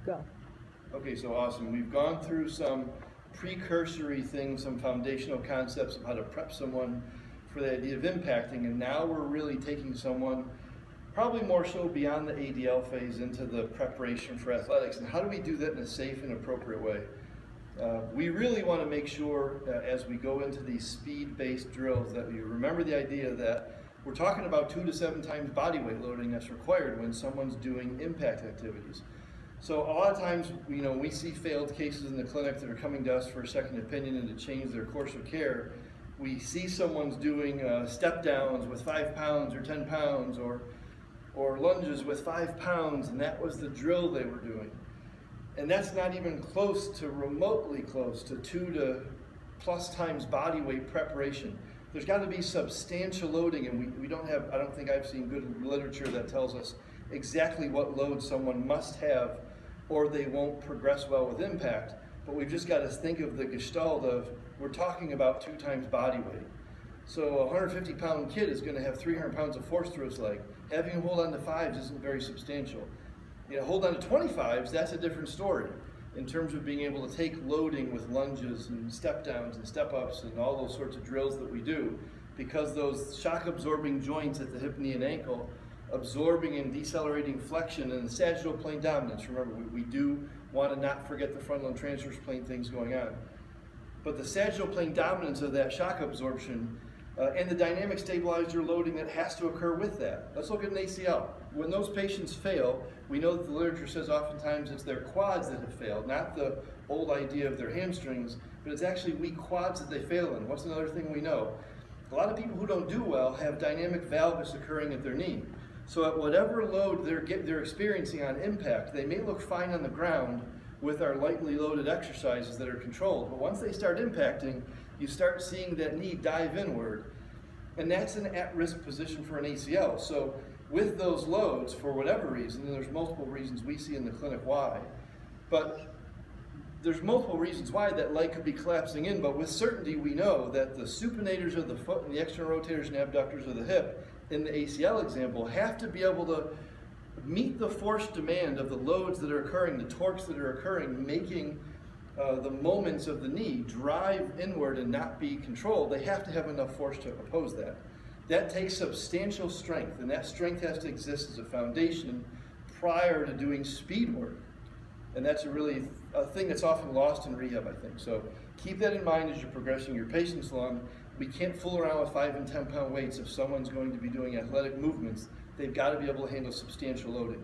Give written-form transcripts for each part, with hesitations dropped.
Go. Okay, so awesome. We've gone through some precursory things, some foundational concepts of how to prep someone for the idea of impacting, and now we're really taking someone probably more so beyond the ADL phase into the preparation for athletics. And how do we do that in a safe and appropriate way? We really want to make sure as we go into these speed-based drills that we remember the idea that we're talking about 2 to 7 times body weight loading that's required when someone's doing impact activities. So a lot of times, we see failed cases in the clinic that are coming to us for a second opinion and to change their course of care. We see someone's doing step downs with 5 pounds or 10 pounds or lunges with 5 pounds, and that was the drill they were doing. And that's not even close to remotely close to 2 to plus times body weight preparation. There's got to be substantial loading, and we don't have, I don't think I've seen good literature that tells us exactly what load someone must have or they won't progress well with impact. But we've just got to think of the gestalt of, we're talking about 2 times body weight. So a 150-pound kid is going to have 300 pounds of force through his leg. Having him hold on to 5s isn't very substantial. Hold on to 25s, that's a different story in terms of being able to take loading with lunges and step downs and step ups and all those sorts of drills that we do, because those shock absorbing joints at the hip, knee, and ankle, absorbing and decelerating flexion and the sagittal plane dominance. Remember, we do want to not forget the frontal and transverse plane things going on. But the sagittal plane dominance of that shock absorption and the dynamic stabilizer loading that has to occur with that. Let's look at an ACL. When those patients fail, we know that the literature says oftentimes it's their quads that have failed, not the old idea of their hamstrings, but it's actually weak quads that they fail in. What's another thing we know? A lot of people who don't do well have dynamic valgus occurring at their knee. So at whatever load they're experiencing on impact, they may look fine on the ground with our lightly loaded exercises that are controlled. But once they start impacting, you start seeing that knee dive inward. And that's an at-risk position for an ACL. So with those loads, for whatever reason, and there's multiple reasons we see in the clinic why, but there's multiple reasons why that leg could be collapsing in, but with certainty we know that the supinators of the foot and the external rotators and abductors of the hip in the ACL example have to be able to meet the force demand of the loads that are occurring, the torques that are occurring, making the moments of the knee drive inward and not be controlled. They have to have enough force to oppose that. That takes substantial strength, and that strength has to exist as a foundation prior to doing speed work. And that's a thing that's often lost in rehab, I think. So keep that in mind as you're progressing your patients along. We can't fool around with 5 and 10 pound weights. If someone's going to be doing athletic movements, they've got to be able to handle substantial loading.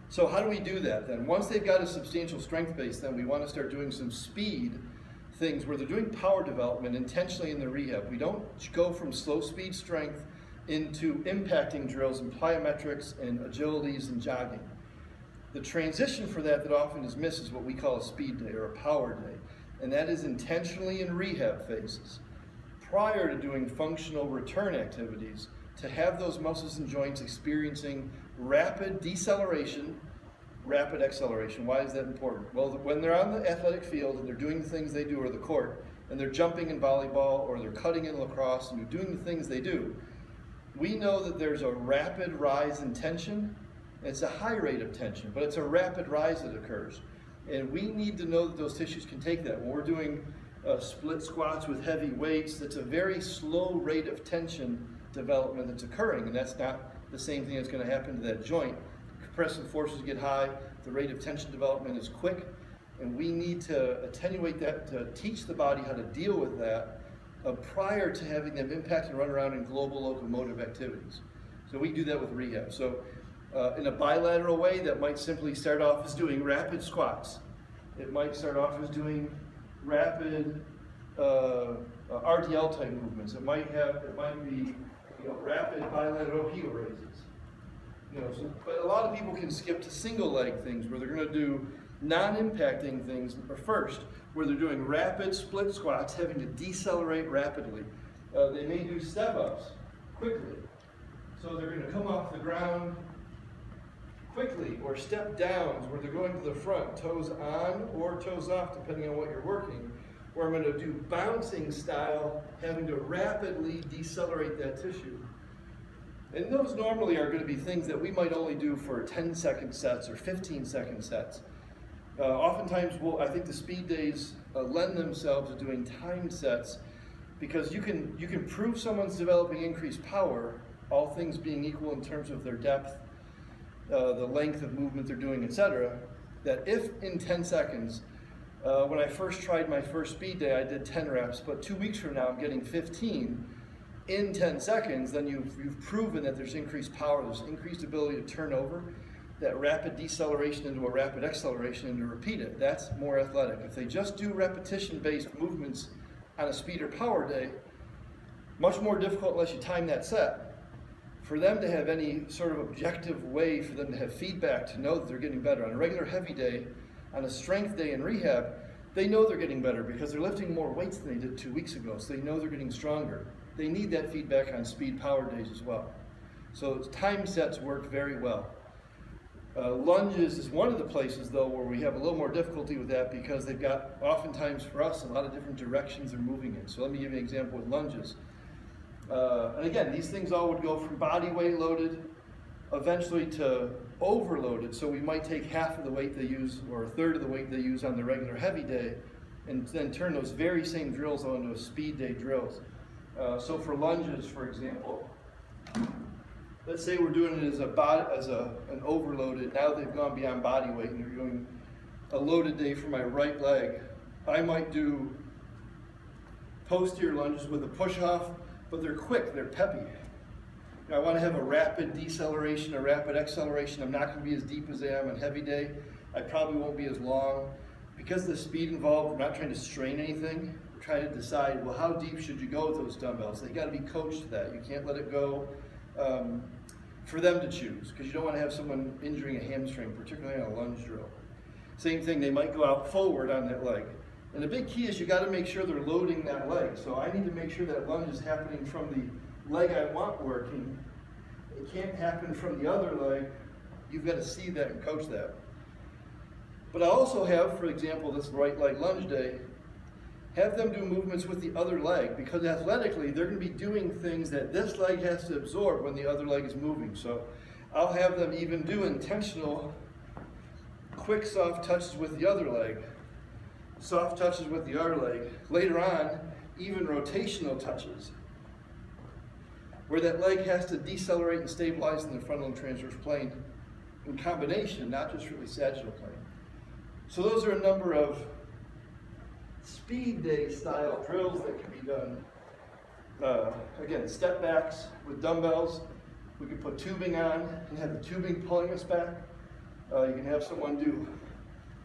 So how do we do that then? Once they've got a substantial strength base, then we want to start doing some speed things where they're doing power development intentionally in the rehab. We don't go from slow speed strength into impacting drills and plyometrics and agilities and jogging. The transition for that often is missed is what we call a speed day or a power day. And that is intentionally in rehab phases, prior to doing functional return activities, to have those muscles and joints experiencing rapid deceleration, rapid acceleration. Why is that important? Well, when they're on the athletic field and they're doing the things they do, or the court, and they're jumping in volleyball or they're cutting in lacrosse and they're doing the things they do, we know that there's a rapid rise in tension. It's a high rate of tension, but it's a rapid rise that occurs. And we need to know that those tissues can take that. When we're doing split squats with heavy weights, that's a very slow rate of tension development that's occurring, and that's not the same thing that's going to happen to that joint. Compressive forces get high, the rate of tension development is quick, and we need to attenuate that to teach the body how to deal with that prior to having them impact and run around in global locomotive activities. So we do that with rehab. So in a bilateral way, that might simply start off as doing rapid squats. It might start off as doing rapid RDL type movements. It might be rapid bilateral heel raises. But a lot of people can skip to single leg things where they're going to do non-impacting things first, where they're doing rapid split squats, having to decelerate rapidly. They may do step ups quickly. So they're going to come off the ground quickly, or step downs where they're going to the front, toes on or toes off, depending on what you're working, or I'm going to do bouncing style, having to rapidly decelerate that tissue. And those normally are going to be things that we might only do for 10-second sets or 15-second sets. Oftentimes, I think the speed days lend themselves to doing timed sets, because you can prove someone's developing increased power, all things being equal in terms of their depth, the length of movement they're doing, etc. That if in 10 seconds, when I first tried my first speed day, I did 10 reps, but 2 weeks from now I'm getting 15 in 10 seconds, then you've proven that there's increased power, there's increased ability to turn over that rapid deceleration into a rapid acceleration and to repeat it. That's more athletic. If they just do repetition-based movements on a speed or power day, much more difficult unless you time that set. For them to have any sort of objective way for them to have feedback to know that they're getting better. On a regular heavy day, on a strength day in rehab, they know they're getting better because they're lifting more weights than they did 2 weeks ago, so they know they're getting stronger. They need that feedback on speed power days as well. So time sets work very well. Lunges is one of the places, though, where we have a little more difficulty with that, because they've got, oftentimes for us, a lot of different directions they're moving in. So let me give you an example with lunges. And again, these things all would go from body weight loaded eventually to overloaded. So we might take half of the weight they use or a third of the weight they use on the regular heavy day and then turn those very same drills onto a speed day drills. So for lunges, for example, let's say we're doing it as an overloaded. Now they've gone beyond body weight and they're doing a loaded day for my right leg. I might do posterior lunges with a push-off, but they're quick, they're peppy. I want to have a rapid deceleration, a rapid acceleration. I'm not going to be as deep as I am on heavy day. I probably won't be as long. Because of the speed involved, we're not trying to strain anything. We're trying to decide, well, how deep should you go with those dumbbells? They got to be coached to that. You can't let it go for them to choose, because you don't want to have someone injuring a hamstring, particularly on a lunge drill. Same thing, they might go out forward on that leg. And the big key is you got to make sure they're loading that leg. So I need to make sure that lunge is happening from the leg I want working. It can't happen from the other leg. You've got to see that and coach that. But I also have, for example, this right leg lunge day, have them do movements with the other leg, because athletically they're going to be doing things that this leg has to absorb when the other leg is moving. So I'll have them even do intentional quick soft touches with the other leg, soft touches with the other leg. Later on, even rotational touches, where that leg has to decelerate and stabilize in the frontal and transverse plane in combination, not just really sagittal plane. So those are a number of speed day style drills that can be done. Again, step backs with dumbbells. We can put tubing on and have the tubing pulling us back. You can have someone do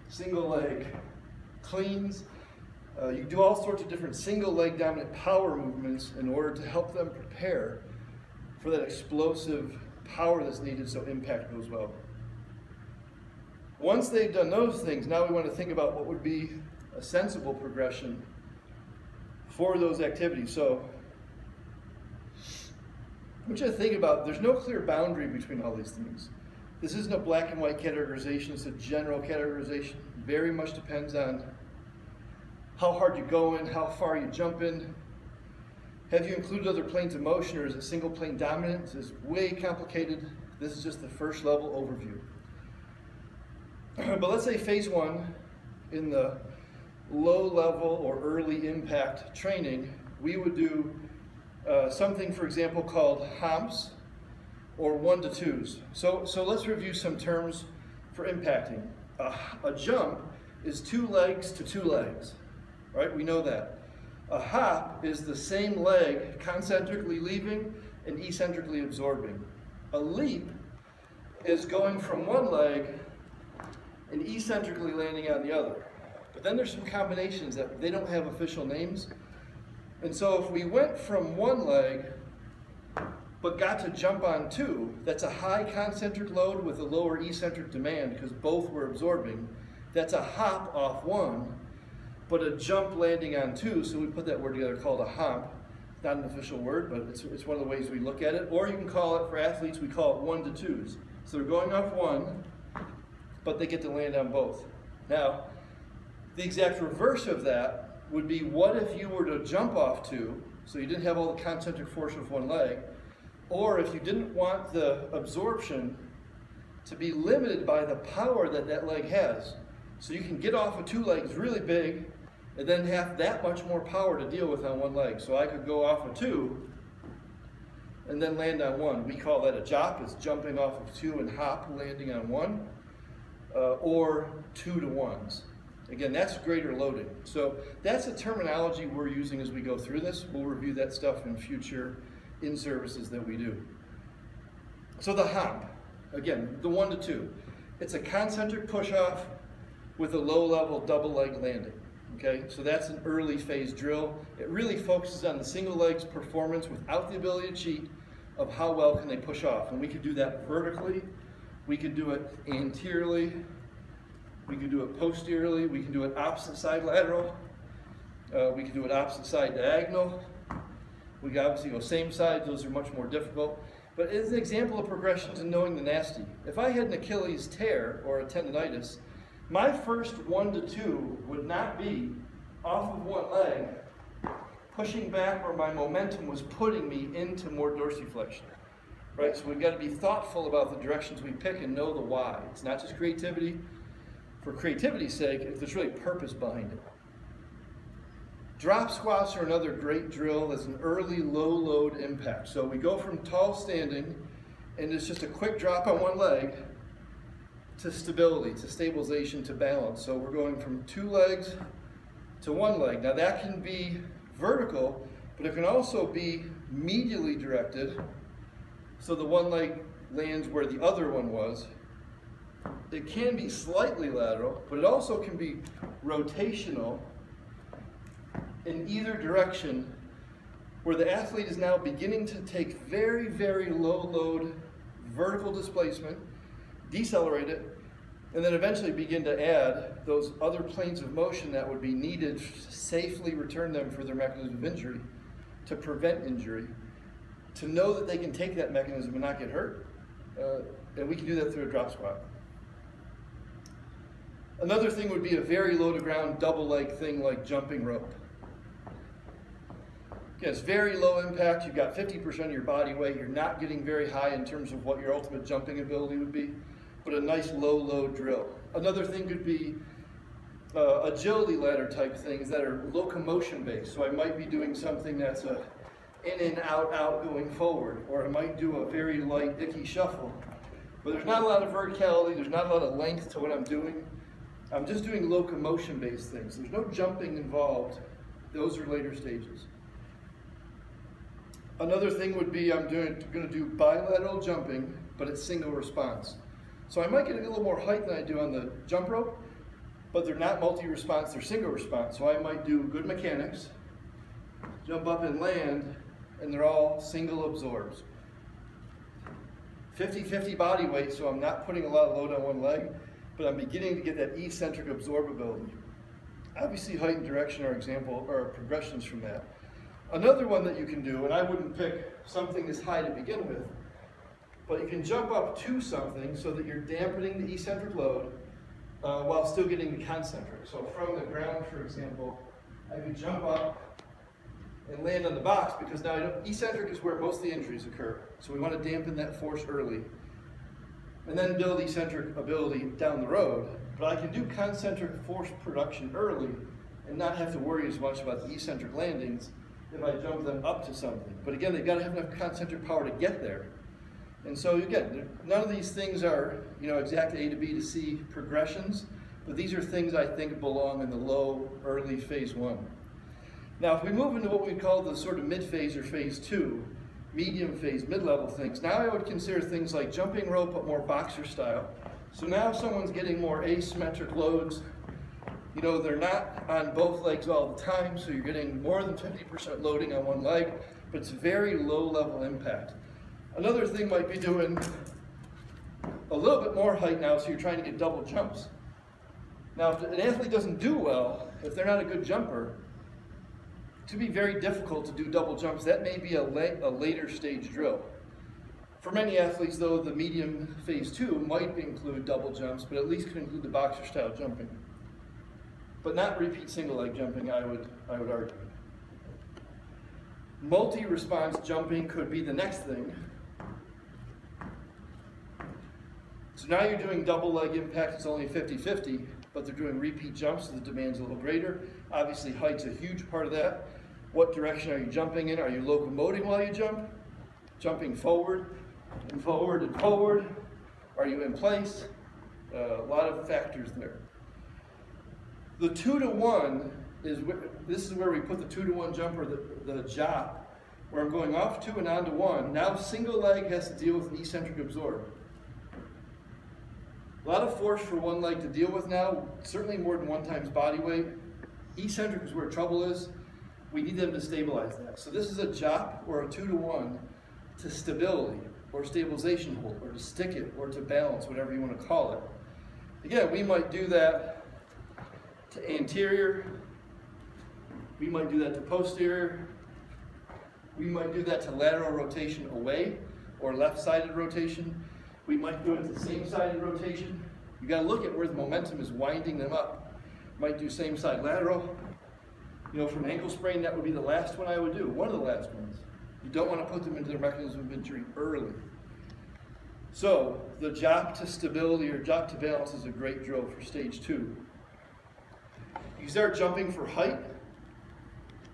single leg cleans. You can do all sorts of different single leg dominant power movements in order to help them prepare for that explosive power that's needed so impact goes well. Once they've done those things, now we want to think about what would be a sensible progression for those activities. So I want you to think about, there's no clear boundary between all these things. This isn't a black and white categorization, it's a general categorization. Very much depends on how hard you go in, how far you jump in. Have you included other planes of motion, or is it single plane dominant? This is way complicated. This is just the first level overview. But let's say phase one, in the low level or early impact training, we would do something, for example, called humps or 1 to 2s. So let's review some terms for impacting. A jump is 2 legs to 2 legs, right? We know that. A hop is the same leg concentrically leaving and eccentrically absorbing. A leap is going from one leg and eccentrically landing on the other. But then there's some combinations that they don't have official names. And so if we went from one leg but got to jump on 2, that's a high concentric load with a lower eccentric demand because both were absorbing. That's a hop off 1, but a jump landing on 2, so we put that word together called a hump. It's not an official word, but it's one of the ways we look at it. Or you can call it, for athletes, we call it 1 to 2s. So they're going off 1, but they get to land on both. Now, the exact reverse of that would be, what if you were to jump off 2, so you didn't have all the concentric force of one leg, Or if you didn't want the absorption to be limited by the power that that leg has, so you can get off of two legs really big and then have that much more power to deal with on one leg. So I could go off of two and then land on one. We call that a jop. It's jumping off of two and hop, landing on one, or 2 to 1s. Again, that's greater loading. So that's the terminology we're using as we go through this. We'll review that stuff in future in-services that we do. So the hop, again, the 1 to 2. It's a concentric push-off with a low-level double leg landing. Okay, so that's an early phase drill. It really focuses on the single leg's performance without the ability to cheat of how well can they push off. And we could do that vertically, we could do it anteriorly, we could do it posteriorly, we can do it opposite side lateral, we can do it opposite side diagonal. We can obviously go same side, those are much more difficult. But it's an example of progressions and knowing the nasty. If I had an Achilles tear or a tendonitis, my first 1 to 2 would not be off of one leg, pushing back where my momentum was putting me into more dorsiflexion. Right? So we've got to be thoughtful about the directions we pick and know the why. It's not just creativity. For creativity's sake, there's really purpose behind it. Drop squats are another great drill that's an early low load impact. So we go from tall standing, and it's just a quick drop on one leg, to stability, to stabilization, to balance. So we're going from 2 legs to 1 leg. Now that can be vertical, but it can also be medially directed. So the one leg lands where the other one was. It can be slightly lateral, but it also can be rotational in either direction, where the athlete is now beginning to take very, very low load vertical displacement, decelerate it, and then eventually begin to add those other planes of motion that would be needed to safely return them for their mechanism of injury, to prevent injury, to know that they can take that mechanism and not get hurt. And we can do that through a drop squat. Another thing would be a very low to ground double leg thing like jumping rope. Again, it's very low impact. You've got 50% of your body weight. You're not getting very high in terms of what your ultimate jumping ability would be, but a nice low load drill. Another thing could be agility ladder type things that are locomotion based. So I might be doing something that's a in and out, out going forward, or I might do a very light icky shuffle. But there's not a lot of verticality, there's not a lot of length to what I'm doing. I'm just doing locomotion based things. There's no jumping involved. Those are later stages. Another thing would be I'm going to do bilateral jumping, but it's single response. So I might get a little more height than I do on the jump rope, but they're not multi-response, they're single response. So I might do good mechanics, jump up and land, and they're all single absorbs. 50-50 body weight, so I'm not putting a lot of load on one leg, but I'm beginning to get that eccentric absorbability. Obviously height and direction are progressions from that. Another one that you can do, and I wouldn't pick something this high to begin with, but you can jump up to something so that you're dampening the eccentric load while still getting the concentric. So from the ground, for example, I could jump up and land on the box because now eccentric is where most of the injuries occur. So we want to dampen that force early and then build eccentric ability down the road. But I can do concentric force production early and not have to worry as much about the eccentric landings if I jump them up to something. But again, they've got to have enough concentric power to get there. And so again, none of these things are, exact A to B to C progressions, but these are things I think belong in the low, early phase 1. Now, if we move into what we call the sort of mid-phase or phase 2, medium phase, mid-level things, now I would consider things like jumping rope, but more boxer style. So now someone's getting more asymmetric loads. They're not on both legs all the time, so you're getting more than 50% loading on one leg, but it's very low level impact. Another thing might be doing a little bit more height now, so you're trying to get double jumps. Now, if an athlete doesn't do well, if they're not a good jumper, it can be very difficult to do double jumps. That may be a later stage drill. For many athletes, though, the medium phase 2 might include double jumps, but at least could include the boxer style jumping. But not repeat single leg jumping, I would argue. Multi-response jumping could be the next thing, So now you're doing double leg impact, it's only 50-50, but they're doing repeat jumps, so the demand's a little greater. Obviously height's a huge part of that. What direction are you jumping in? Are you locomoting while you jump? Jumping forward and forward and forward? Are you in place? A lot of factors there. The 2-to-1 this is where we put the 2-to-1 jump, or the jop, where I'm going off 2 and on to 1. Now single leg has to deal with an eccentric absorb. A lot of force for one leg to deal with now, certainly more than 1 times body weight. Eccentric is where trouble is. We need them to stabilize that. So this is a jop or a 2-to-1 to stability, or stabilization hold, or to stick it, or to balance, whatever you want to call it. Again, we might do that to anterior, we might do that to posterior, we might do that to lateral rotation away, or left-sided rotation. We might do it to same-sided rotation. You got to look at where the momentum is winding them up. Might do same-side lateral. You know, from ankle sprain, that would be the last one I would do, one of the last ones. You don't want to put them into their mechanism of injury early. So the jop to stability or jop to balance is a great drill for stage 2. You start jumping for height,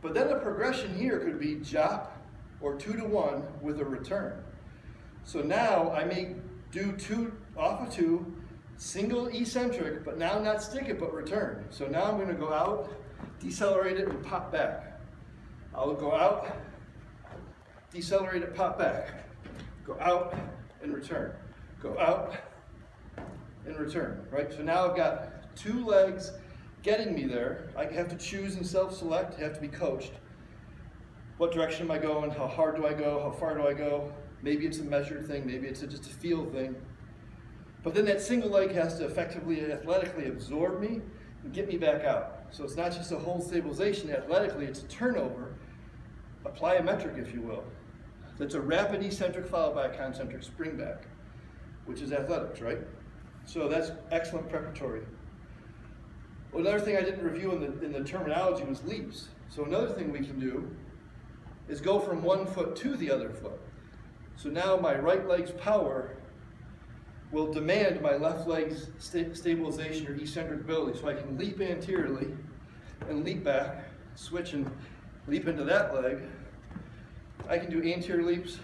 but then the progression here could be jop or 2-to-1 with a return. So now I may do 2 off of 2, single eccentric, but now not stick it, but return. So now I'm going to go out, decelerate it, and pop back. I'll go out, decelerate it, pop back. Go out and return. Go out and return, right? So now I've got 2 legs getting me there. I have to choose and self-select, have to be coached. What direction am I going? How hard do I go? How far do I go? Maybe it's a measured thing, maybe it's just a feel thing. But then that single leg has to effectively, athletically absorb me and get me back out. So it's not just a hold stabilization athletically, it's a turnover, a plyometric if you will. That's a rapid eccentric followed by a concentric spring back, which is athletics, right? So that's excellent preparatory. Well, another thing I didn't review in the terminology was leaps. So another thing we can do is go from one foot to the other foot. So now my right leg's power will demand my left leg's stabilization or eccentric ability. So I can leap anteriorly and leap back, switch and leap into that leg. I can do anterior leaps,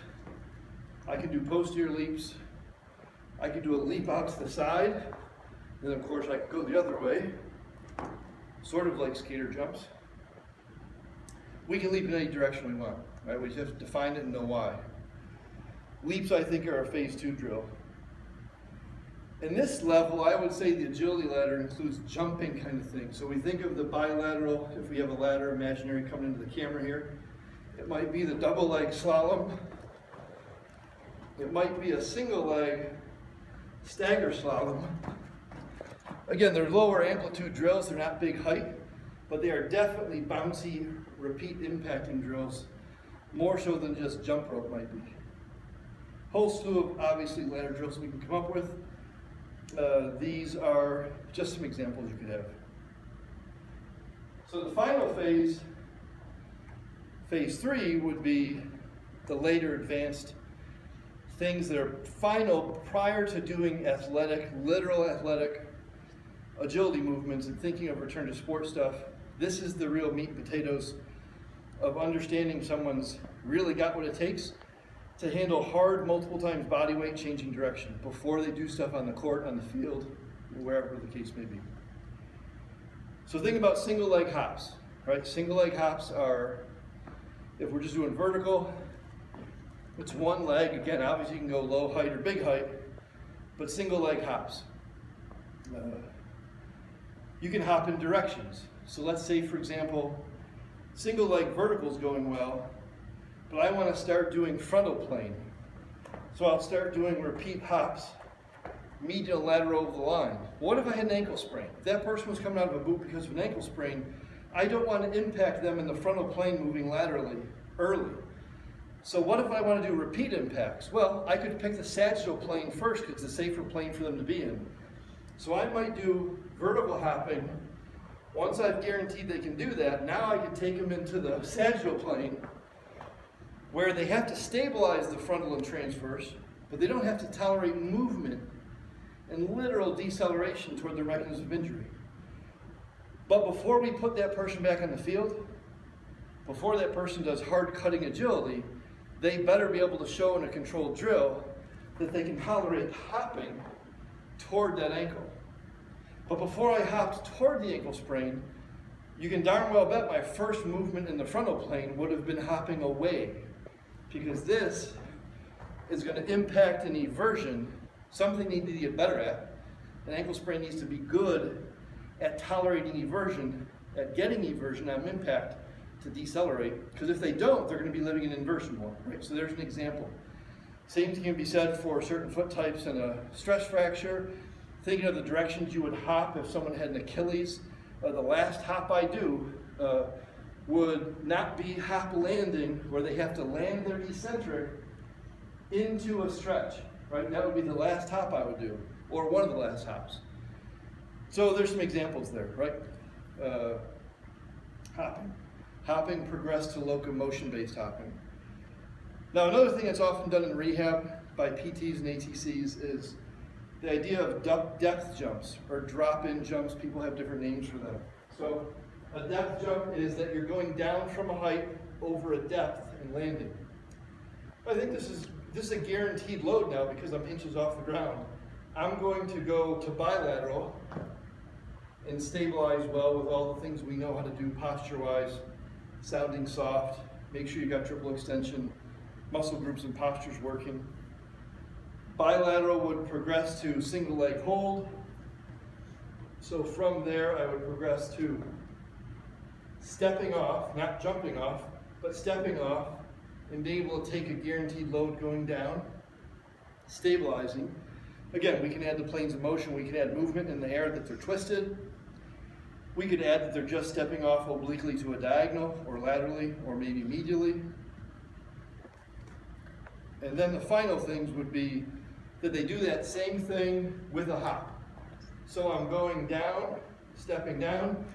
I can do posterior leaps, I can do a leap out to the side, and then of course I can go the other way, sort of like skater jumps. We can leap in any direction we want, right? We just have to define it and know why. Leaps, I think, are a phase 2 drill. In this level, I would say the agility ladder includes jumping kind of thing. So we think of the bilateral, if we have a ladder imaginary coming into the camera here. It might be the double leg slalom. It might be a single leg stagger slalom. Again, they're lower amplitude drills, they're not big height, but they are definitely bouncy, repeat impacting drills, more so than just jump rope might be. Whole slew of obviously ladder drills we can come up with. These are just some examples you could have. So the final phase, phase 3, would be the later advanced things that are final prior to doing athletic, literal athletic agility movements and thinking of return to sport stuff. This is the real meat and potatoes of understanding someone's really got what it takes to handle hard, multiple times body weight changing direction before they do stuff on the court, on the field, wherever the case may be. So think about single leg hops, right? Single leg hops are, if we're just doing vertical, it's one leg. Again, obviously you can go low height or big height, but single leg hops. You can hop in directions. So let's say, for example, single leg vertical is going well, but I want to start doing frontal plane. So I'll start doing repeat hops, medial lateral over the line. What if I had an ankle sprain? If that person was coming out of a boot because of an ankle sprain, I don't want to impact them in the frontal plane moving laterally early. So what if I want to do repeat impacts? Well, I could pick the sagittal plane first because it's a safer plane for them to be in. So I might do vertical hopping. Once I've guaranteed they can do that, now I can take them into the sagittal plane where they have to stabilize the frontal and transverse, but they don't have to tolerate movement and literal deceleration toward the mechanism of injury. But before we put that person back on the field, before that person does hard cutting agility, they better be able to show in a controlled drill that they can tolerate hopping toward that ankle. But before I hopped toward the ankle sprain, you can darn well bet my first movement in the frontal plane would have been hopping away, because this is going to impact an eversion, something they need to get better at. An ankle sprain needs to be good at tolerating eversion, at getting eversion on impact to decelerate, because if they don't, they're going to be living in inversion more, right? So there's an example. Same thing can be said for certain foot types in a stress fracture. Thinking of the directions you would hop if someone had an Achilles, the last hop I do would not be hop landing, where they have to land their eccentric into a stretch, right? That would be the last hop I would do, or one of the last hops. So there's some examples there, right? Hopping. Hopping progressed to locomotion-based hopping. Now, another thing that's often done in rehab by PTs and ATCs is the idea of depth jumps or drop-in jumps. People have different names for them. So a depth jump is that you're going down from a height over a depth and landing. I think this is a guaranteed load now because I'm inches off the ground. I'm going to go to bilateral and stabilize well with all the things we know how to do posture-wise, sounding soft, make sure you got triple extension, muscle groups and postures working. Bilateral would progress to single leg hold. So from there, I would progress to stepping off, not jumping off, but stepping off and being able to take a guaranteed load going down, stabilizing. Again, we can add the planes of motion. We can add movement in the air that they're twisted. We could add that they're just stepping off obliquely to a diagonal or laterally or maybe medially. And then the final things would be that they do that same thing with a hop. So I'm going down, stepping down,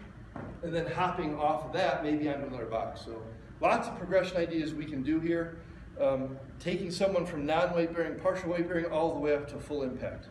and then hopping off of that maybe onto another box. So lots of progression ideas we can do here, taking someone from non-weight bearing, partial weight bearing, all the way up to full impact.